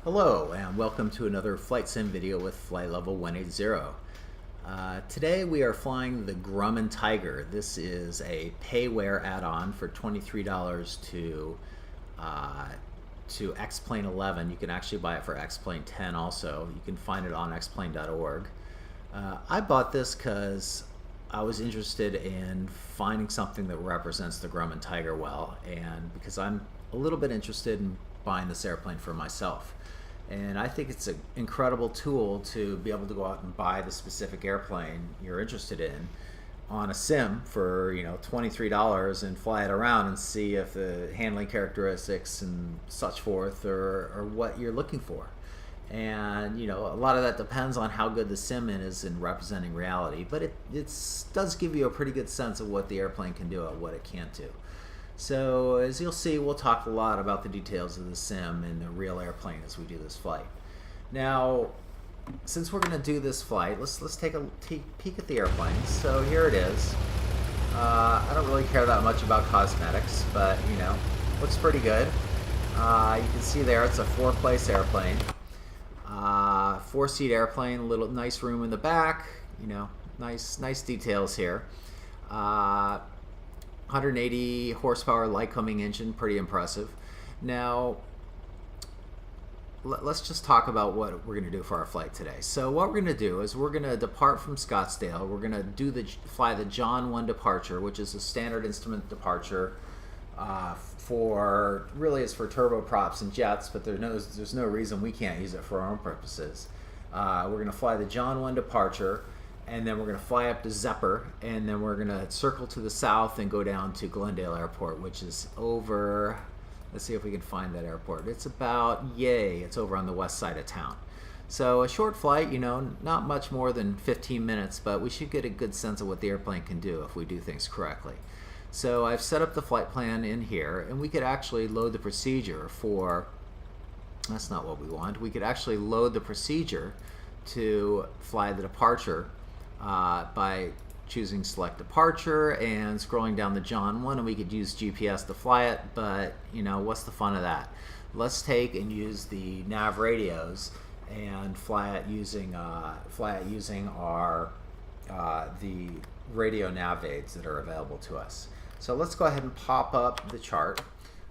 Hello and welcome to another flight sim video with flight level 180. Today we are flying the Grumman Tiger. This is a payware add-on for $23 to X-Plane 11. You can actually buy it for X-Plane 10 also. You can find it on xplane.org. I bought this because I was interested in finding something that represents the Grumman Tiger well, and because I'm a little bit interested in buying this airplane for myself. And I think it's an incredible tool to be able to go out and buy the specific airplane you're interested in on a sim for $23 and fly it around and see if the handling characteristics and such forth are what you're looking for. And a lot of that depends on how good the sim is in representing reality, but it does give you a pretty good sense of what the airplane can do and what it can't do. So as you'll see, we'll talk a lot about the details of the sim and the real airplane as we do this flight. Now, since we're going to do this flight, let's take a peek at the airplane. So here it is. I don't really care that much about cosmetics, but looks pretty good. You can see there it's a 4-place airplane, 4-seat airplane. Little nice room in the back. Nice details here. 180 horsepower Lycoming engine, pretty impressive. Now let's just talk about what we're going to do for our flight today. So what we're going to do is we're going to depart from Scottsdale. We're going to fly the John 1 departure, which is a standard instrument departure for turboprops and jets, but there's no reason we can't use it for our own purposes. We're going to fly the John 1 departure, and then we're going to fly up to Zephyr, and then we're going to circle to the south and go down to Glendale Airport, which is over, let's see if we can find that airport. It's it's over on the west side of town. So a short flight, not much more than 15 minutes, but we should get a good sense of what the airplane can do if we do things correctly. So I've set up the flight plan in here, and we could actually load the procedure for, that's not what we want, we could actually load the procedure to fly the departure by choosing select departure and scrolling down the John 1, and we could use GPS to fly it, but what's the fun of that? Let's take and use the nav radios and fly it using our the radio nav aids that are available to us. So let's go ahead and pop up the chart.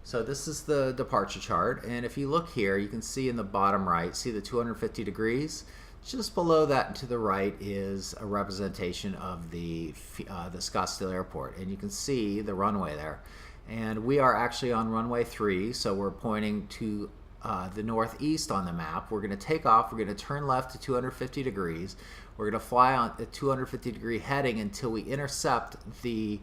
So this is the departure chart, and if you look here, you can see in the bottom right, see the 250 degrees? Just below that and to the right is a representation of the Scottsdale Airport, and you can see the runway there. And we are actually on runway 3, so we're pointing to the northeast on the map. We're going to take off. We're going to turn left to 250 degrees. We're going to fly on a 250 degree heading until we intercept the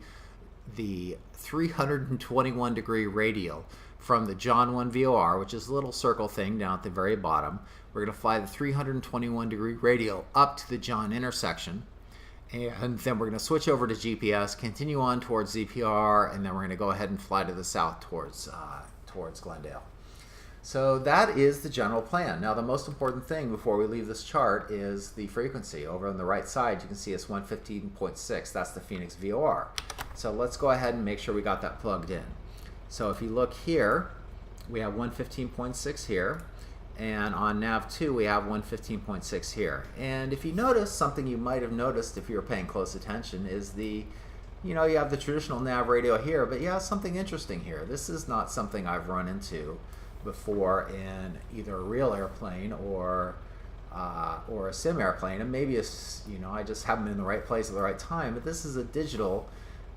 321 degree radial from the John 1 VOR, which is a little circle thing down at the very bottom. We're going to fly the 321 degree radial up to the John intersection, and then we're going to switch over to GPS, continue on towards ZPR, and then we're going to go ahead and fly to the south towards Glendale. So that is the general plan. Now the most important thing before we leave this chart is the frequency. Over on the right side you can see it's 115.6. That's the Phoenix VOR. So let's go ahead and make sure we got that plugged in. So if you look here, we have 115.6 here, and on nav 2 we have 115.6 here. And if you notice, something you might have noticed if you were paying close attention is you have the traditional nav radio here, but you have something interesting here. This is not something I've run into before in either a real airplane or a sim airplane, and maybe it's I just haven't been in the right place at the right time, but this is a digital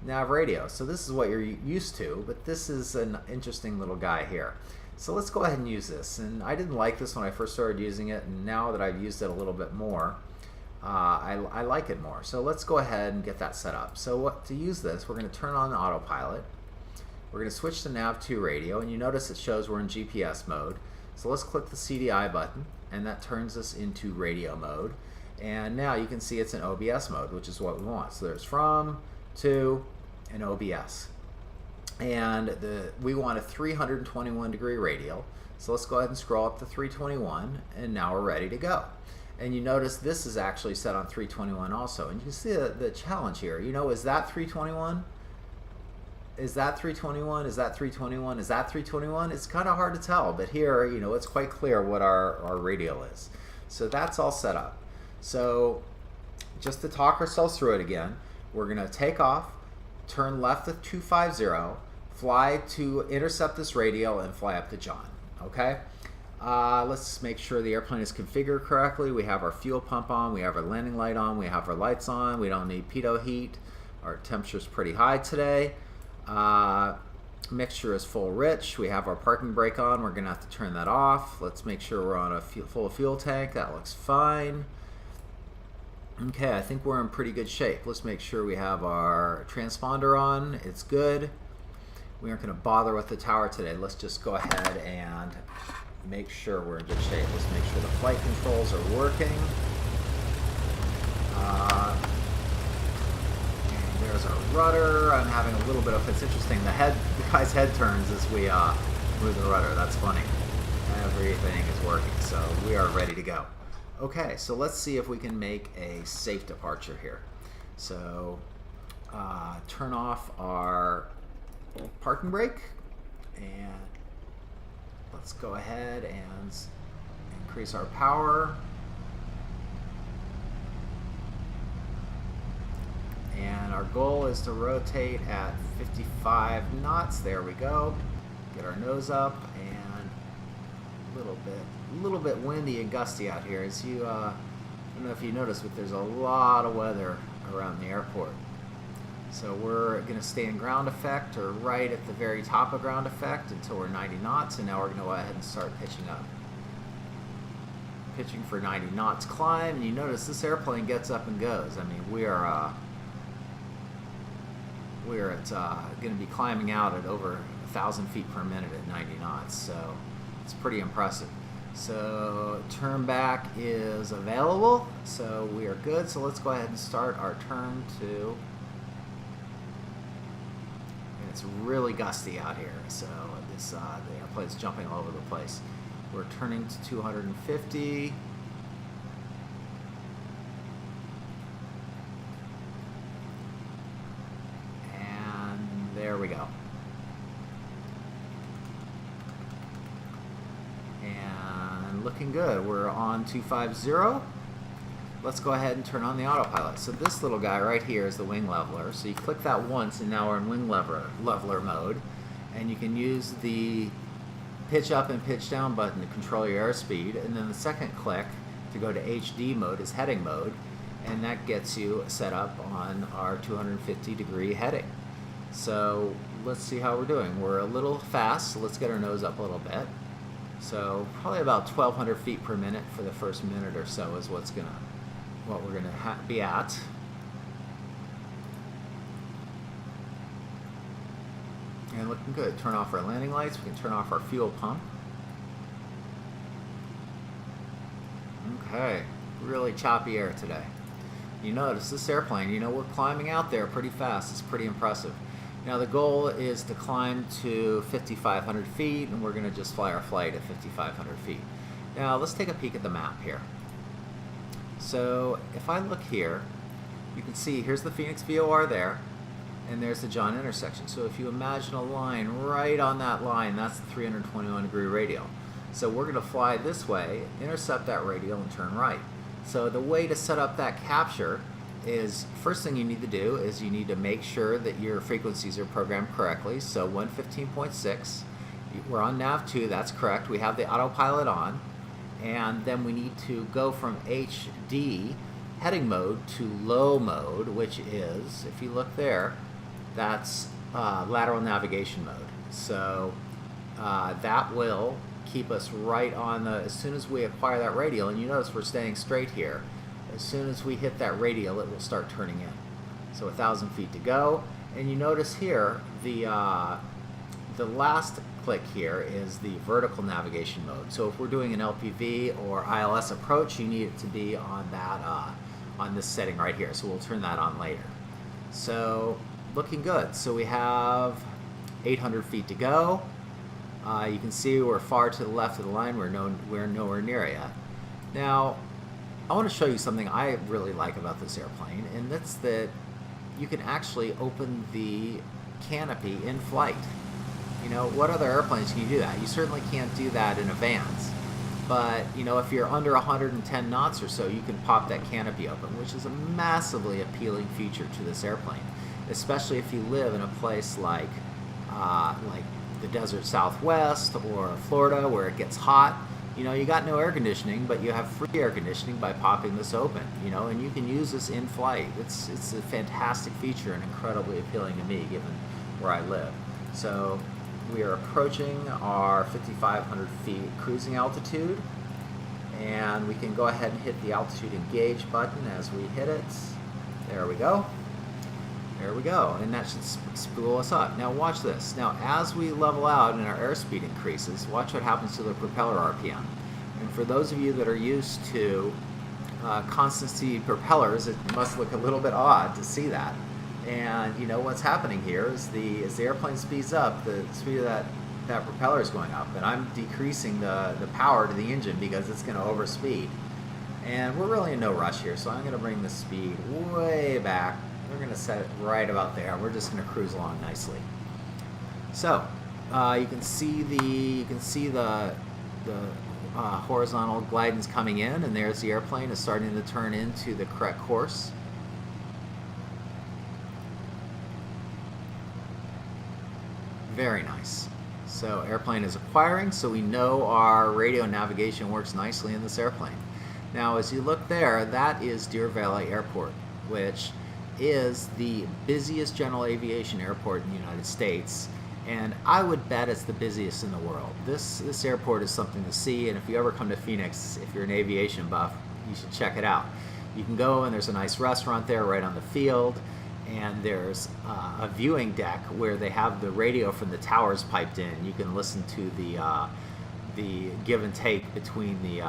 nav radio. So this is what you're used to, but this is an interesting little guy here. So let's go ahead and use this. And I didn't like this when I first started using it, and now that I've used it a little bit more, I like it more. So let's go ahead and get that set up. So to use this, we're going to turn on the autopilot. We're going to switch to nav 2 radio, and you notice it shows we're in GPS mode. So let's click the CDI button, and that turns us into radio mode. And now you can see it's in OBS mode, which is what we want. So there's from, to, and OBS. And we want a 321 degree radial. So let's go ahead and scroll up to 321, and now we're ready to go. And you notice this is actually set on 321 also. And you can see the challenge here. Is that 321? is that 321? Is that 321? Is that 321? It's kind of hard to tell, but here, you know, it's quite clear what our radial is. So that's all set up. So just to talk ourselves through it again, we're going to take off, turn left at 250, fly to intercept this radial, and fly up to John. Okay? Let's make sure the airplane is configured correctly. We have our fuel pump on, we have our landing light on, we have our lights on, we don't need pitot heat. Our temperature is pretty high today. Mixture is full rich. We have our parking brake on. We're going to have to turn that off. Let's make sure we're on a full fuel tank. That looks fine. Okay, I think we're in pretty good shape. Let's make sure we have our transponder on. It's good. We aren't going to bother with the tower today. Let's just go ahead and make sure we're in good shape. Let's make sure the flight controls are working. There's our rudder. I'm having a little bit of, it's interesting, the guy's head turns as we move the rudder. That's funny. Everything is working, so we are ready to go. Okay, so let's see if we can make a safe departure here. So turn off our parking brake, and let's go ahead and increase our power. And our goal is to rotate at 55 knots. There we go. Get our nose up, and a little bit windy and gusty out here. As you, I don't know if you noticed, but there's a lot of weather around the airport. So we're going to stay in ground effect, or right at the very top of ground effect, until we're 90 knots. And now we're going to go ahead and start pitching up. Pitching for 90 knots climb, and you notice this airplane gets up and goes. I mean, we're going to be climbing out at over 1,000 feet per minute at 90 knots, so it's pretty impressive. So turn back is available, so we are good. So let's go ahead and start our turn to, and it's really gusty out here, so this the airplane's jumping all over the place. We're turning to 250. There we go. And looking good. We're on 250. Let's go ahead and turn on the autopilot. So this little guy right here is the wing leveler. So you click that once, and now we're in wing leveler mode. And you can use the pitch up and pitch down button to control your airspeed. And then the second click to go to HD mode is heading mode. And that gets you set up on our 250-degree heading. So let's see how we're doing. We're a little fast, so let's get our nose up a little bit. So probably about 1,200 feet per minute for the first minute or so is what we're gonna be at. And looking good. Turn off our landing lights. We can turn off our fuel pump. Okay, really choppy air today. You notice this airplane, you know, we're climbing out there pretty fast. It's pretty impressive. Now the goal is to climb to 5,500 feet, and we're going to just fly our flight at 5,500 feet. Now let's take a peek at the map here. So if I look here, you can see here's the Phoenix VOR there, and there's the John intersection. So if you imagine a line right on that line, that's the 321-degree radial. So we're going to fly this way, intercept that radial, and turn right. So the way to set up that capture is, first thing you need to do is you need to make sure that your frequencies are programmed correctly. So 115.6, we're on nav 2, that's correct. We have the autopilot on, and then we need to go from HD heading mode to low mode, which is, if you look there, that's lateral navigation mode. So that will keep us right on the, as soon as we acquire that radial, and you notice we're staying straight here, as soon as we hit that radial, it will start turning in. So 1,000 feet to go, and you notice here the last click here is the vertical navigation mode. So if we're doing an LPV or ILS approach, you need it to be on that on this setting right here. So we'll turn that on later. So looking good. So we have 800 feet to go. You can see we're far to the left of the line. We're nowhere near it yet. Now, I want to show you something I really like about this airplane, and that's that you can actually open the canopy in flight. You know, what other airplanes can you do that? You certainly can't do that in a Vans. But, you know, if you're under 110 knots or so, you can pop that canopy open, which is a massively appealing feature to this airplane, especially if you live in a place like the desert Southwest or Florida where it gets hot. You know, you got no air conditioning, but you have free air conditioning by popping this open, you know, and you can use this in flight. It's a fantastic feature and incredibly appealing to me given where I live. So we are approaching our 5,500 feet cruising altitude, and we can go ahead and hit the altitude engage button as we hit it. There we go. There we go, and that should spool us up. Now watch this. Now as we level out and our airspeed increases, watch what happens to the propeller RPM. And for those of you that are used to constant speed propellers, it must look a little bit odd to see that. And you know what's happening here is as the airplane speeds up, the speed of that propeller is going up, and I'm decreasing the power to the engine because it's going to overspeed. And we're really in no rush here, so I'm going to bring the speed way back. We're going to set it right about there. We're just going to cruise along nicely. So you can see the horizontal guidance coming in, and there's the airplane is starting to turn into the correct course. Very nice. So airplane is acquiring, so we know our radio navigation works nicely in this airplane. Now as you look there, that is Deer Valley Airport, which is the busiest general aviation airport in the United States, and I would bet it's the busiest in the world. This airport is something to see, and if you ever come to Phoenix, if you're an aviation buff, you should check it out. You can go, and there's a nice restaurant there right on the field, and there's a viewing deck where they have the radio from the towers piped in. You can listen to the give and take between the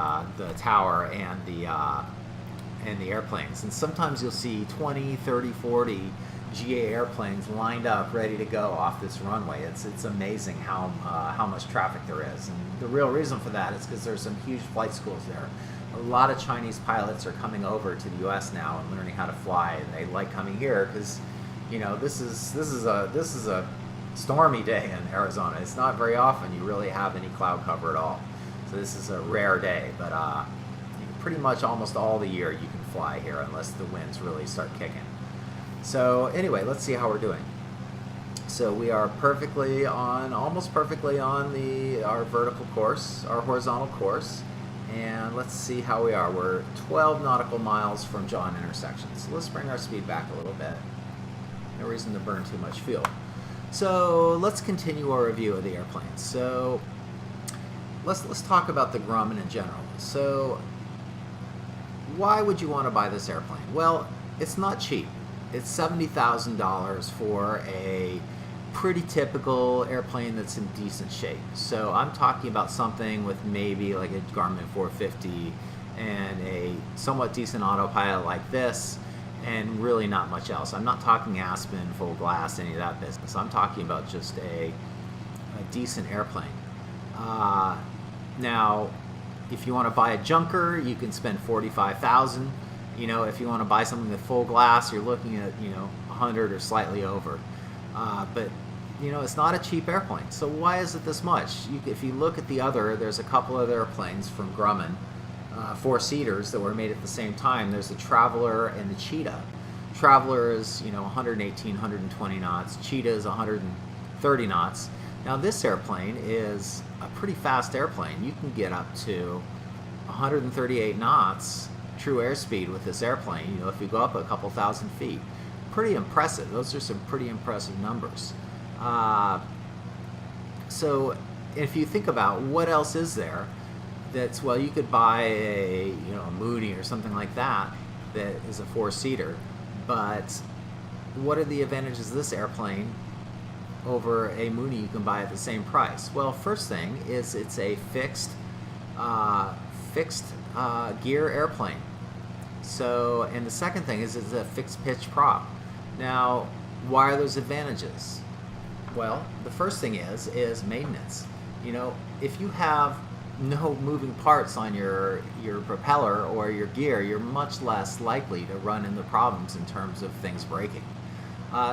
tower and the airplanes. And sometimes you'll see 20, 30, 40 GA airplanes lined up ready to go off this runway. It's amazing how much traffic there is. And the real reason for that is because there's some huge flight schools there. A lot of Chinese pilots are coming over to the U.S. now and learning how to fly, and they like coming here because, you know, this is a stormy day in Arizona. It's not very often you really have any cloud cover at all. So this is a rare day, but pretty much almost all the year you can fly here unless the winds really start kicking. So anyway, let's see how we're doing. So we are almost perfectly on our vertical course, our horizontal course. And let's see how we are. We're 12 nautical miles from John intersection. So let's bring our speed back a little bit. No reason to burn too much fuel. So let's continue our review of the airplane. So let's talk about the Grumman in general. So why would you want to buy this airplane? Well, it's not cheap. It's $70,000 for a pretty typical airplane that's in decent shape. So I'm talking about something with maybe like a Grumman 450 and a somewhat decent autopilot like this, and really not much else. I'm not talking Aspen, full glass, any of that business. I'm talking about just a decent airplane. Now, if you want to buy a junker, you can spend $45,000. You know, if you want to buy something with full glass, you're looking at, you know, 100 or slightly over. But you know, it's not a cheap airplane. So why is it this much? If you look at there's a couple other airplanes from Grumman, four-seaters that were made at the same time. There's the Traveler and the Cheetah. Traveler is, you know, 118, 120 knots. Cheetah is 130 knots. Now this airplane is a pretty fast airplane. You can get up to 138 knots true airspeed with this airplane, you know, if you go up a couple thousand feet. Pretty impressive. Those are some pretty impressive numbers. So if you think about what else is there that's, well, you could buy a Mooney or something like that that is a four-seater, but what are the advantages of this airplane over a Mooney you can buy at the same price? Well, first thing is it's a fixed gear airplane. So, and the second thing is it's a fixed pitch prop. Now, why are those advantages? Well, the first thing is maintenance. You know, if you have no moving parts on your propeller or your gear, you're much less likely to run into problems in terms of things breaking.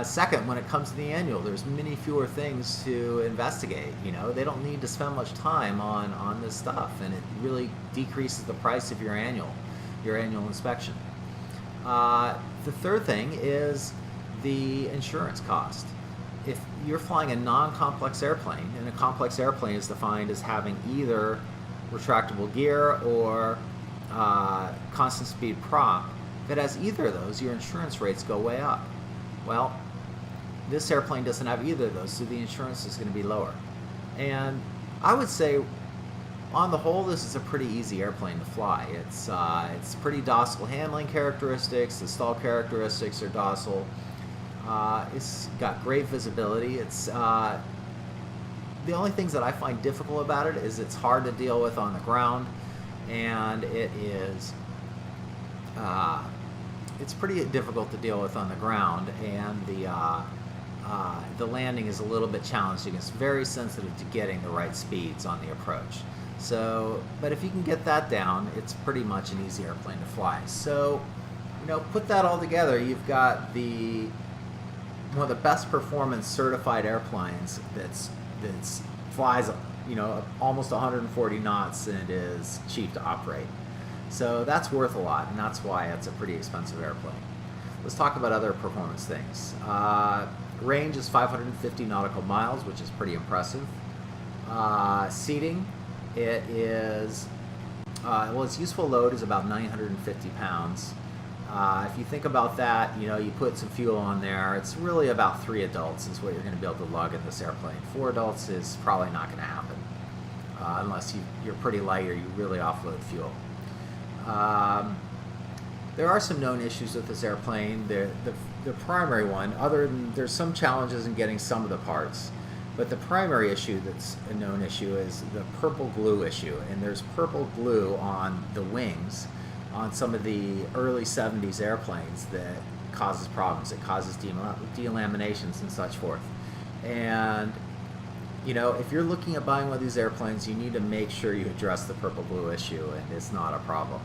Second, when it comes to the annual, there's many fewer things to investigate. You know, they don't need to spend much time on this stuff, and it really decreases the price of your annual inspection. The third thing is the insurance cost. If you're flying a non-complex airplane, and a complex airplane is defined as having either retractable gear or constant speed prop, if it has either of those, your insurance rates go way up. Well, this airplane doesn't have either of those, so the insurance is going to be lower. And I would say, on the whole, this is a pretty easy airplane to fly. It's pretty docile handling characteristics. The stall characteristics are docile. It's got great visibility. It's the only things that I find difficult about it is it's hard to deal with on the ground, and it's pretty difficult to deal with on the ground, and the landing is a little bit challenging. It's very sensitive to getting the right speeds on the approach. So, but if you can get that down, it's pretty much an easy airplane to fly. So, you know, put that all together, you've got one of the best performance certified airplanes that's flies, you know, almost 140 knots and is cheap to operate. So that's worth a lot, and that's why it's a pretty expensive airplane. Let's talk about other performance things. Range is 550 nautical miles, which is pretty impressive. Seating, it is, well, its useful load is about 950 pounds. If you think about that, you know, you put some fuel on there, it's really about 3 adults is what you're going to be able to lug in this airplane. 4 adults is probably not going to happen, unless you're pretty light or you really offload fuel. There are some known issues with this airplane. The primary one, other than there's some challenges in getting some of the parts, but the primary issue that's a known issue is the purple glue issue. And there's purple glue on the wings on some of the early 70s airplanes that causes problems. It causes delaminations and such forth. And you know, if you're looking at buying one of these airplanes, you need to make sure you address the purple glue issue, and it's not a problem.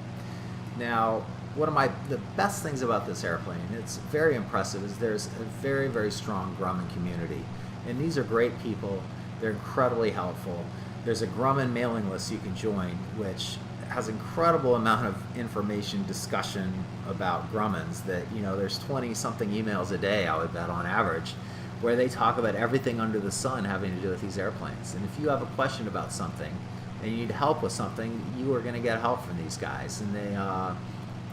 Now, one of the best things about this airplane, it's very impressive, is there's a very, very strong Grumman community. And these are great people. They're incredibly helpful. There's a Grumman mailing list you can join, which has incredible amount of information, discussion about Grummans that, you know, there's 20-something emails a day, I would bet, on average, where they talk about everything under the sun having to do with these airplanes. And if you have a question about something and you need help with something, you are going to get help from these guys. And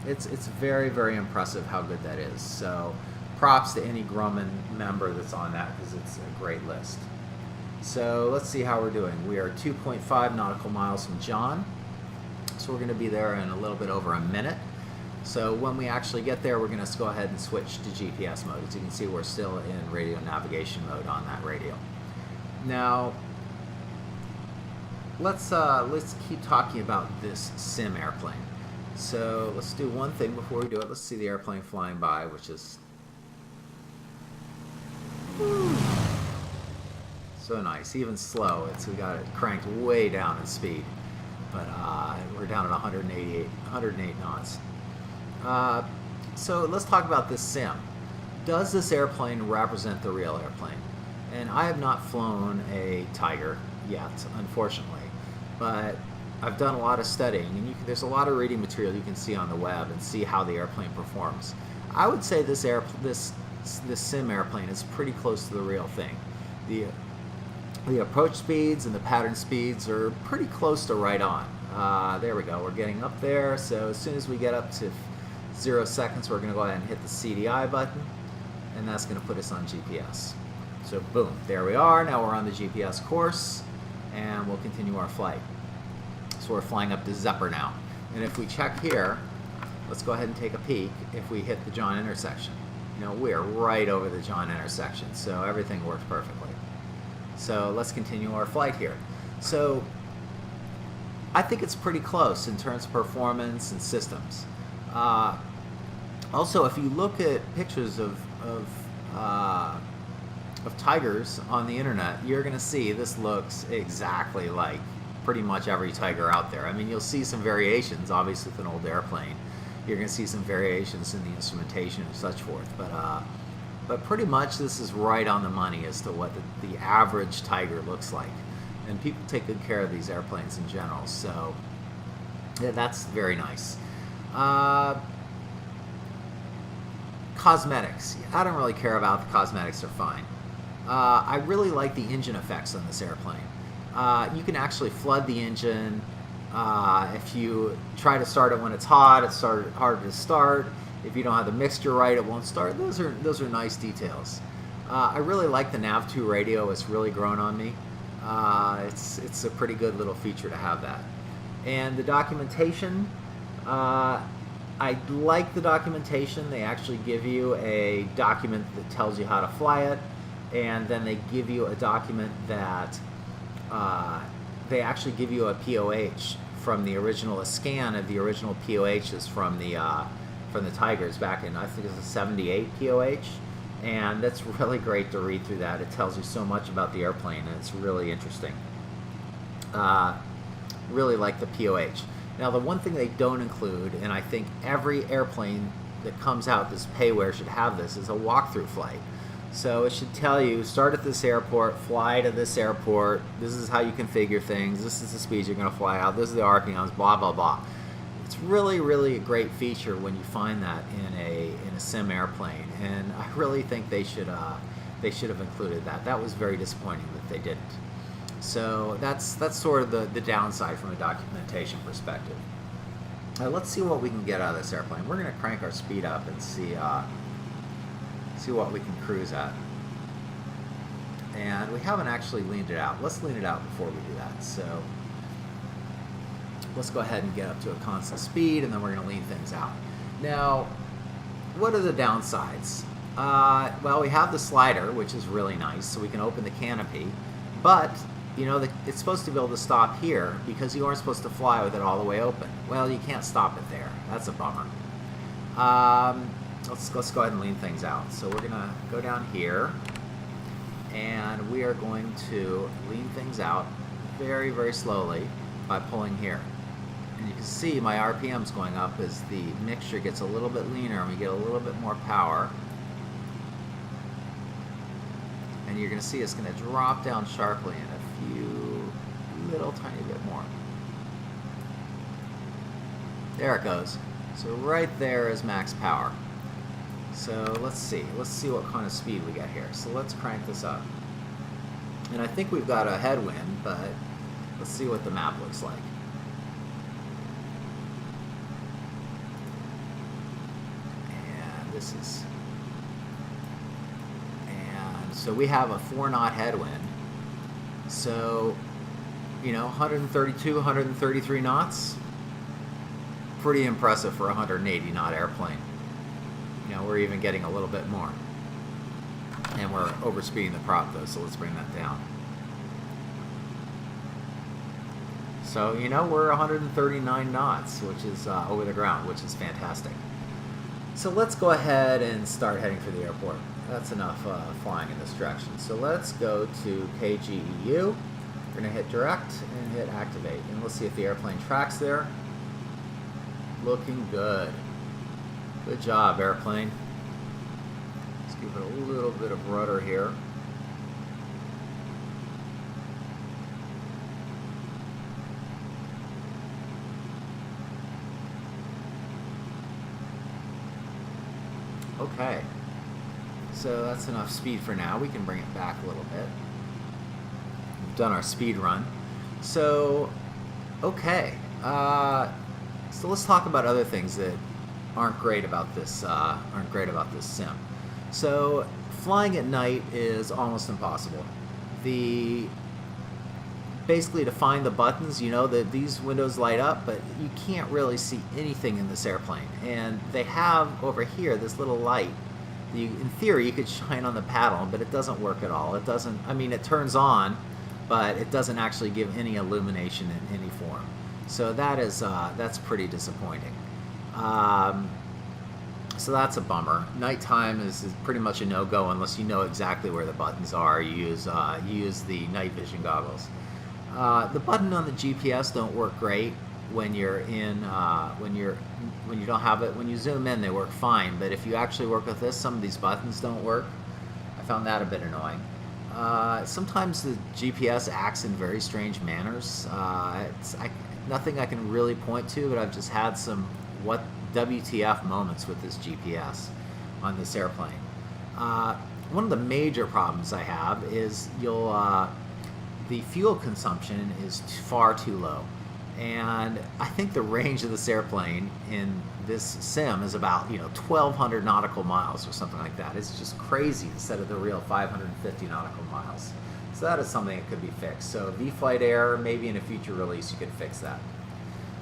it's very, very impressive how good that is. So props to any Grumman member that's on that, because it's a great list. So let's see how we're doing. We are 2.5 nautical miles from John. So we're going to be there in a little bit over a minute. So when we actually get there, we're going to go ahead and switch to GPS mode. As you can see, we're still in radio navigation mode on that radio. Now, let's keep talking about this sim airplane. So let's do one thing before we do it. Let's see the airplane flying by, which is so nice. Even slow, we got it cranked way down in speed, but we're down at 108 knots. So let's talk about this sim. Does this airplane represent the real airplane? And I have not flown a Tiger yet, unfortunately, but I've done a lot of studying, and there's a lot of reading material you can see on the web and see how the airplane performs. I would say this sim airplane is pretty close to the real thing. The approach speeds and the pattern speeds are pretty close to right on. There we go. We're getting up there. So as soon as we get up to 0 seconds, we're going to go ahead and hit the CDI button, and that's going to put us on GPS. So boom, there we are. Now we're on the GPS course, and we'll continue our flight. So we're flying up to Zephyr now. And if we check here, let's go ahead and take a peek. If we hit the John intersection, you know, we're right over the John intersection, so everything works perfectly. So let's continue our flight here. So I think it's pretty close in terms of performance and systems. Also, if you look at pictures of Tigers on the internet, you're going to see this looks exactly like pretty much every Tiger out there. I mean, you'll see some variations, obviously, with an old airplane. You're going to see some variations in the instrumentation and such forth. But but pretty much this is right on the money as to what the average Tiger looks like. And people take good care of these airplanes in general, so yeah, that's very nice. Cosmetics. I don't really care about the cosmetics, they're fine. I really like the engine effects on this airplane. You can actually flood the engine. If you try to start it when it's hot, it's harder to start. If you don't have the mixture right, it won't start. Those are nice details. I really like the Nav2 radio. It's really grown on me. It's a pretty good little feature to have that. And the documentation, I like the documentation. They actually give you a document that tells you how to fly it, and then they give you a document that they actually give you a POH from the original, a scan of the original POHs from the Tigers back in, I think it was a 78 POH, and that's really great to read through that. It tells you so much about the airplane, and it's really interesting. Really like the POH. Now, the one thing they don't include, and I think every airplane that comes out this payware should have this, is a walkthrough flight. So it should tell you, start at this airport, fly to this airport, this is how you configure things, this is the speed you're going to fly out, this is the RPMs, blah, blah, blah. It's really, really a great feature when you find that in a sim airplane, and I really think they should have included that. That was very disappointing that they didn't. So that's sort of the downside from a documentation perspective. Let's see what we can get out of this airplane. We're going to crank our speed up and see what we can cruise at. And we haven't actually leaned it out. Let's lean it out before we do that. So let's go ahead and get up to a constant speed, and then we're going to lean things out. Now, what are the downsides? Well, we have the slider, which is really nice, so we can open the canopy, but you know, it's supposed to be able to stop here because you aren't supposed to fly with it all the way open. Well, you can't stop it there. That's a bummer. Let's go ahead and lean things out. So we're going to go down here, and we are going to lean things out very, very slowly by pulling here. And you can see my RPMs going up as the mixture gets a little bit leaner and we get a little bit more power. And you're going to see it's going to drop down sharply in a few little tiny bit more. There it goes. So right there is max power. So let's see what kind of speed we get here. So let's crank this up. And I think we've got a headwind, but let's see what the map looks like. And this is, and so we have a 4-knot headwind. So, you know, 132, 133 knots. Pretty impressive for a 180 knot airplane. You know, we're even getting a little bit more. And we're overspeeding the prop though, so let's bring that down. So, you know, we're 139 knots, which is over the ground, which is fantastic. So let's go ahead and start heading for the airport. That's enough flying in this direction. So let's go to KGEU. We're going to hit direct and hit activate. And let's see if the airplane tracks there. Looking good. Good job, airplane. Let's give it a little bit of rudder here. Okay. So that's enough speed for now. We can bring it back a little bit. We've done our speed run. So, okay. So let's talk about other things that aren't great about this sim. So flying at night is almost impossible. Basically to find the buttons, you know that these windows light up, but you can't really see anything in this airplane. And they have over here this little light. In theory, you could shine on the paddle, but it doesn't work at all. It doesn't. I mean, it turns on, but it doesn't actually give any illumination in any form. So that's pretty disappointing. So that's a bummer. Nighttime is pretty much a no-go unless you know exactly where the buttons are. You use the night vision goggles. The button on the GPS don't work great. when you're in when you don't have it. When you zoom in, they work fine, but if you actually work with this, some of these buttons don't work. I found that a bit annoying. Sometimes the GPS acts in very strange manners. Nothing I can really point to, but I've just had some WTF moments with this GPS on this airplane. One of the major problems I have is the fuel consumption is far too low. And I think the range of this airplane in this sim is about 1,200 nautical miles or something like that. It's just crazy instead of the real 550 nautical miles. So that is something that could be fixed. So vFlyteAir, maybe in a future release you could fix that.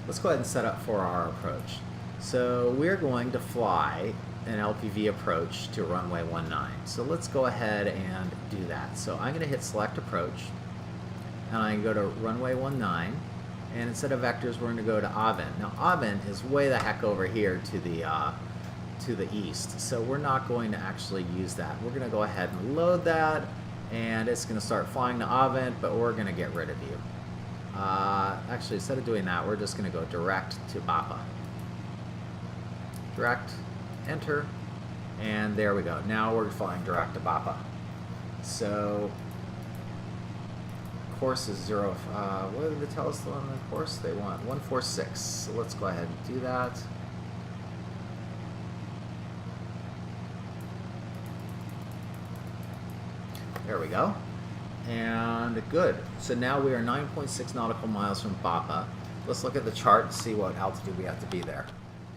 Let's go ahead and set up for our approach. So we're going to fly an LPV approach to runway 19. So let's go ahead and do that. So I'm going to hit select approach, and I can go to runway 19, and instead of vectors we're going to go to AVEN. Now AVEN is way the heck over here to the east, so we're not going to actually use that. We're going to go ahead and load that, and it's going to start flying to AVEN, but we're going to get rid of you. Actually, instead of doing that, we're just going to go direct to BAPA. Direct, enter, and there we go. Now we're flying direct to BAPA. So course is 0. What did they tell us on the course? They want 146. So let's go ahead and do that. There we go. And good. So now we are 9.6 nautical miles from BAPA. Let's look at the chart and see what altitude we have to be there.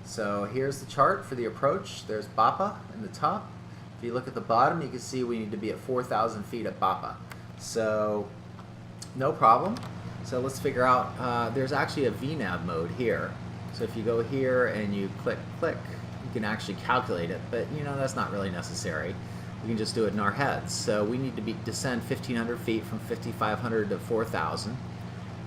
So here's the chart for the approach. There's BAPA in the top. If you look at the bottom, you can see we need to be at 4,000 feet at BAPA. So no problem. So let's figure out, there's actually a VNAV mode here. So if you go here and you click, you can actually calculate it, but that's not really necessary. We can just do it in our heads. So we need to descend 1,500 feet from 5,500 to 4,000.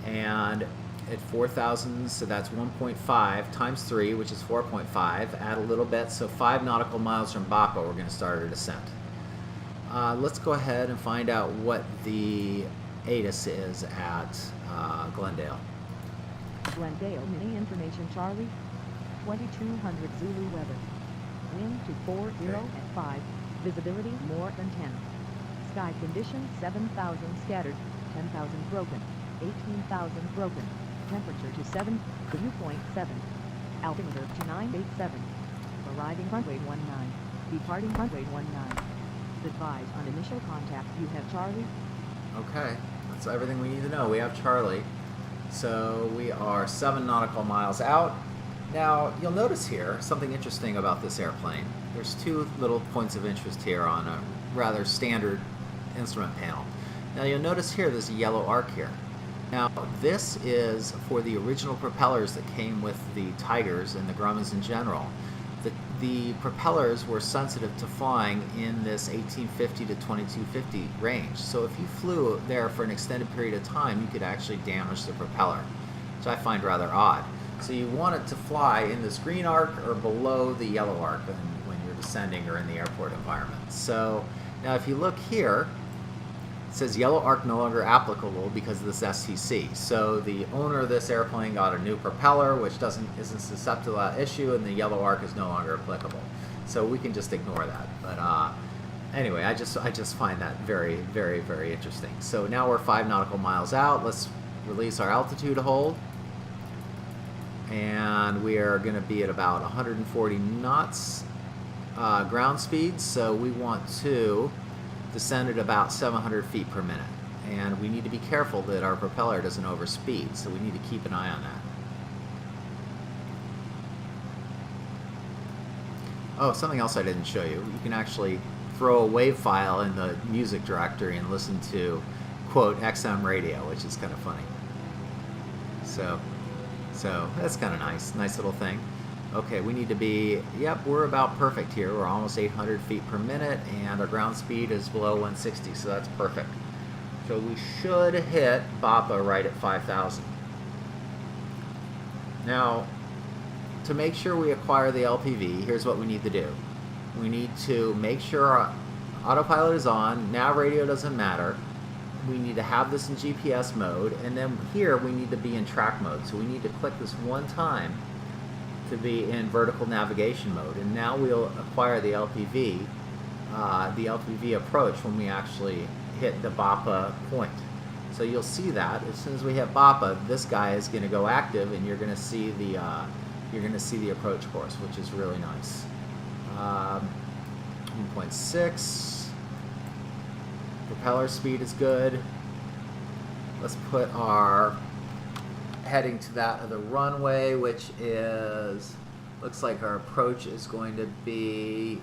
And at 4,000, so that's 1.5 times 3, which is 4.5. Add a little bit, so 5 nautical miles from BAPA, we're going to start our descent. Let's go ahead and find out what the ATIS is at Glendale. Glendale, mini information, Charlie. 2200 Zulu weather. Wind to 40 at 5. Visibility more than 10. Sky conditions 7,000 scattered, 10,000 broken, 18,000 broken. Temperature to 7, dew point 7. Altimeter to 987. Arriving runway 19. Departing runway 19. Advise on initial contact. You have Charlie. Okay, that's everything we need to know. We have Charlie. So we are 7 nautical miles out. Now, you'll notice here something interesting about this airplane. There's 2 little points of interest here on a rather standard instrument panel. Now, you'll notice here there's a yellow arc here. Now, this is for the original propellers that came with the Tigers and the Grummans in general. The propellers were sensitive to flying in this 1850 to 2250 range. So if you flew there for an extended period of time, you could actually damage the propeller, which I find rather odd. So you want it to fly in this green arc or below the yellow arc when you're descending or in the airport environment. So now if you look here, it says yellow arc no longer applicable because of this STC. So the owner of this airplane got a new propeller, which isn't susceptible to that issue, and the yellow arc is no longer applicable. So we can just ignore that. But anyway, I just find that very, very, very interesting. So now we're 5 nautical miles out. Let's release our altitude hold. And we are going to be at about 140 knots ground speed. So we want to descend at about 700 feet per minute. And we need to be careful that our propeller doesn't overspeed. So we need to keep an eye on that. Oh, something else I didn't show you. You can actually throw a wave file in the music directory and listen to, quote, XM radio, which is kind of funny. So that's kind of nice little thing. Okay, we need to be, yep, we're about perfect here. We're almost 800 feet per minute, and our ground speed is below 160, so that's perfect. So we should hit BAPA right at 5,000. Now, to make sure we acquire the LPV, here's what we need to do. We need to make sure our autopilot is on, nav radio doesn't matter, we need to have this in GPS mode, and then here we need to be in track mode. So we need to click this one time to be in vertical navigation mode, and now we'll acquire the LPV approach when we actually hit the BAPA point. So you'll see that as soon as we hit BAPA, this guy is going to go active, and you're going to see the approach course, which is really nice. 1.6. Propeller speed is good. Let's put our heading to that of the runway, which is, looks like our approach is going to be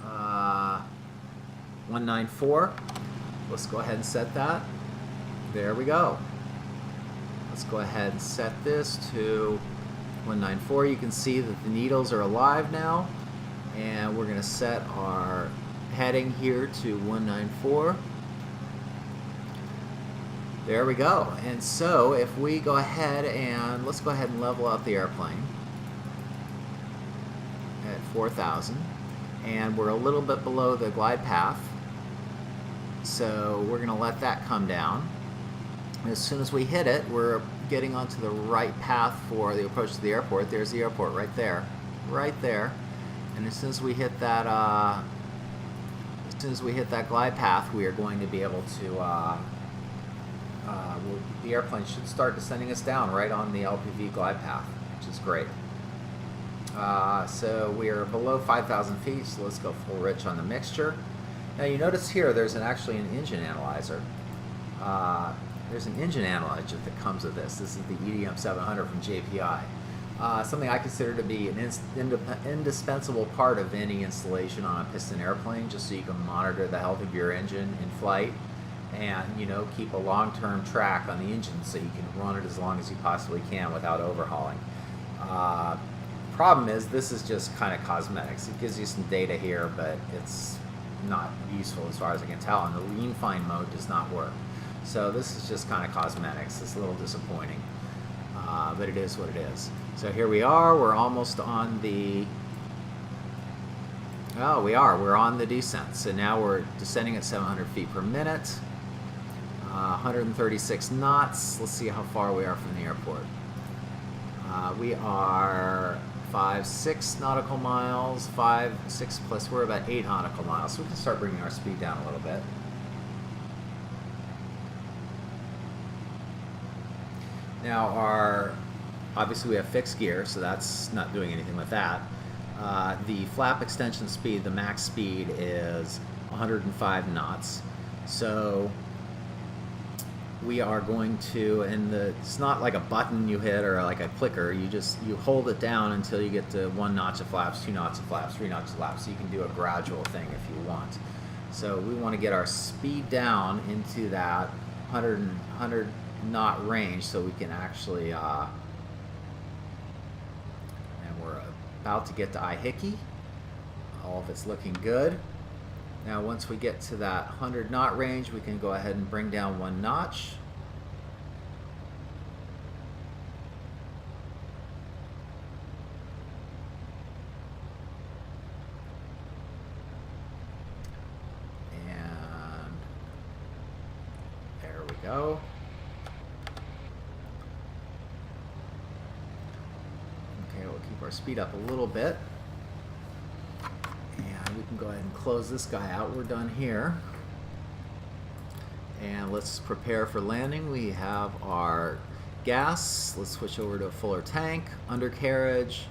194. Let's go ahead and set that. There we go. Let's go ahead and set this to 194. You can see that the needles are alive now, and we're going to set our heading here to 194. There we go. And so if we go ahead and let's go ahead and level out the airplane at 4,000, and we're a little bit below the glide path, so we're going to let that come down. And as soon as we hit it, we're getting onto the right path for the approach to the airport. There's the airport right there, and as soon as we hit that glide path, we are going to be able to the airplane should start descending us down right on the LPV glide path, which is great. So we are below 5,000 feet, so let's go full rich on the mixture. Now you notice here there's actually an engine analyzer. There's an engine analyzer that comes with this. This is the EDM 700 from JPI. Something I consider to be an indispensable part of any installation on a piston airplane, just so you can monitor the health of your engine in flight, and keep a long-term track on the engine so you can run it as long as you possibly can without overhauling. Problem is, this is just kind of cosmetics. It gives you some data here, but it's not useful as far as I can tell, and the lean fine mode does not work. So this is just kind of cosmetics. It's a little disappointing, but it is what it is. So here we are. We're almost on the... Oh, we're on the descent. So now we're descending at 700 feet per minute, 136 knots. Let's see how far we are from the airport. We are 5-6 nautical miles, 5-6 plus, we're about 8 nautical miles. So we can start bringing our speed down a little bit. Now obviously we have fixed gear, so that's not doing anything with that. The flap extension speed, the max speed, is 105 knots. So we are going to, and it's not like a button you hit or like a clicker. You hold it down until you get to 1 notch of flaps, 2 knots of flaps, 3 knots of flaps. So you can do a gradual thing if you want. So we want to get our speed down into that 100 knot range, so we can actually and we're about to get to Ihickey. All of it's looking good. Now once we get to that 100 knot range, we can go ahead and bring down 1 notch. And there we go. Our speed up a little bit, and we can go ahead and close this guy out. We're done here, and let's prepare for landing. We have our gas. Let's switch over to a fuller tank. Undercarriage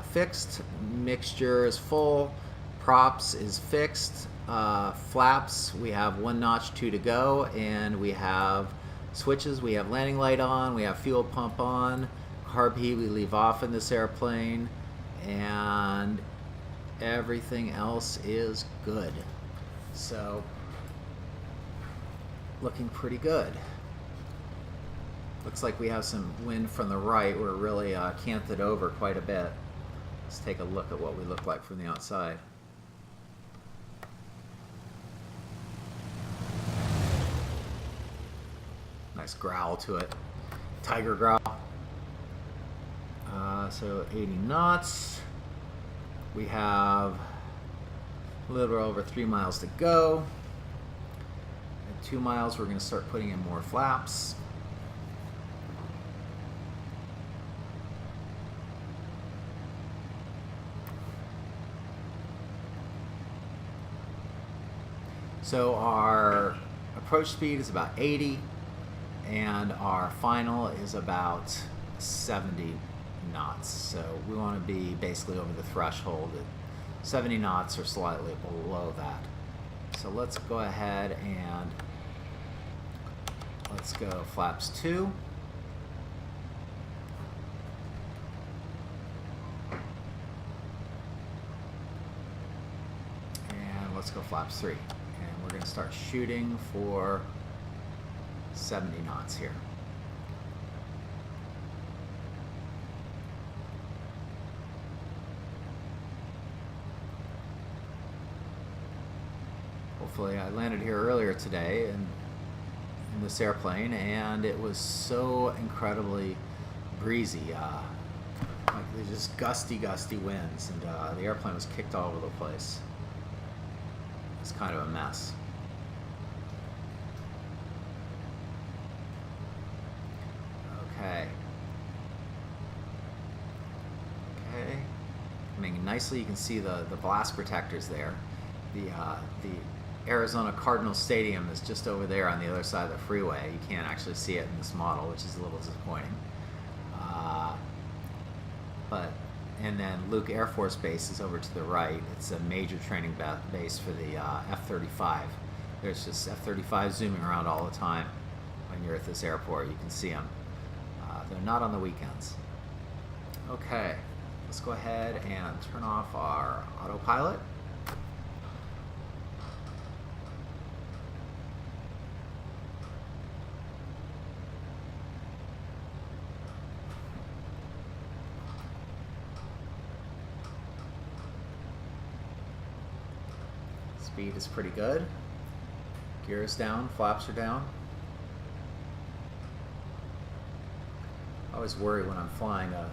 fixed, mixture is full, props is fixed, flaps we have 1 notch, 2 to go, and we have switches. We have landing light on, we have fuel pump on. Carb heat we leave off in this airplane, and everything else is good. So looking pretty good. Looks like we have some wind from the right. We're really canted over quite a bit. Let's take a look at what we look like from the outside. Nice growl to it. Tiger growl. So 80 knots. We have a little over 3 miles to go. 2 miles, we're going to start putting in more flaps. So our approach speed is about 80, and our final is about 70 knots. So we want to be basically over the threshold at 70 knots or slightly below that. So let's go ahead and let's go flaps 2. And let's go flaps 3. And we're going to start shooting for 70 knots here. Hopefully, I landed here earlier today in this airplane, and it was so incredibly breezy. Like there's just gusty winds, and the airplane was kicked all over the place. It's kind of a mess. Okay. Coming nicely, you can see the blast protectors there. The Arizona Cardinals Stadium is just over there on the other side of the freeway. You can't actually see it in this model, which is a little disappointing. And then Luke Air Force Base is over to the right. It's a major training base for the F-35. There's just F-35 zooming around all the time when you're at this airport. You can see them. They're not on the weekends. Okay, let's go ahead and turn off our autopilot. Speed is pretty good. Gear is down, flaps are down. I always worry when I'm flying a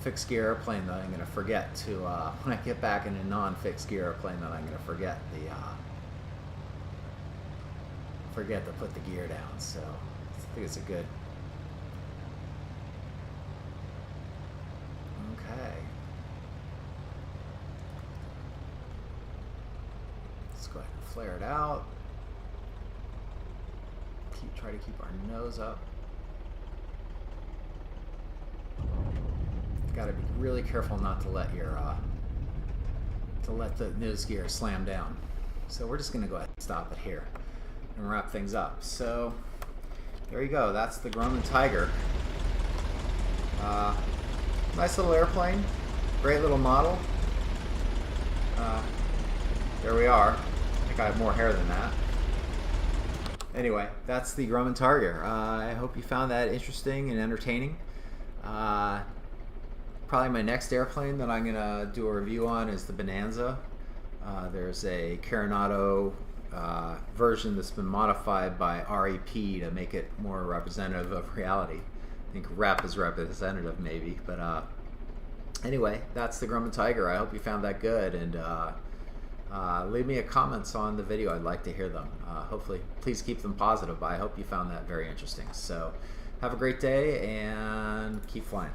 fixed gear airplane that I'm going to forget to, when I get back in a non-fixed gear airplane, that I'm going to forget to put the gear down. So I think it's a good. Okay. Let's go ahead and flare it out. Try to keep our nose up. Got to be really careful not to let your the nose gear slam down. So we're just going to go ahead and stop it here and wrap things up. So there you go. That's the Grumman Tiger. Nice little airplane. Great little model. There we are. I think I have more hair than that. Anyway, that's the Grumman Tiger. I hope you found that interesting and entertaining. Probably my next airplane that I'm going to do a review on is the Bonanza. There's a Coronado version that's been modified by REP to make it more representative of reality. I think rep is representative maybe, but anyway, that's the Grumman Tiger. I hope you found that good, and leave me a comments on the video. I'd like to hear them. Hopefully, please keep them positive, but I hope you found that very interesting. So have a great day and keep flying.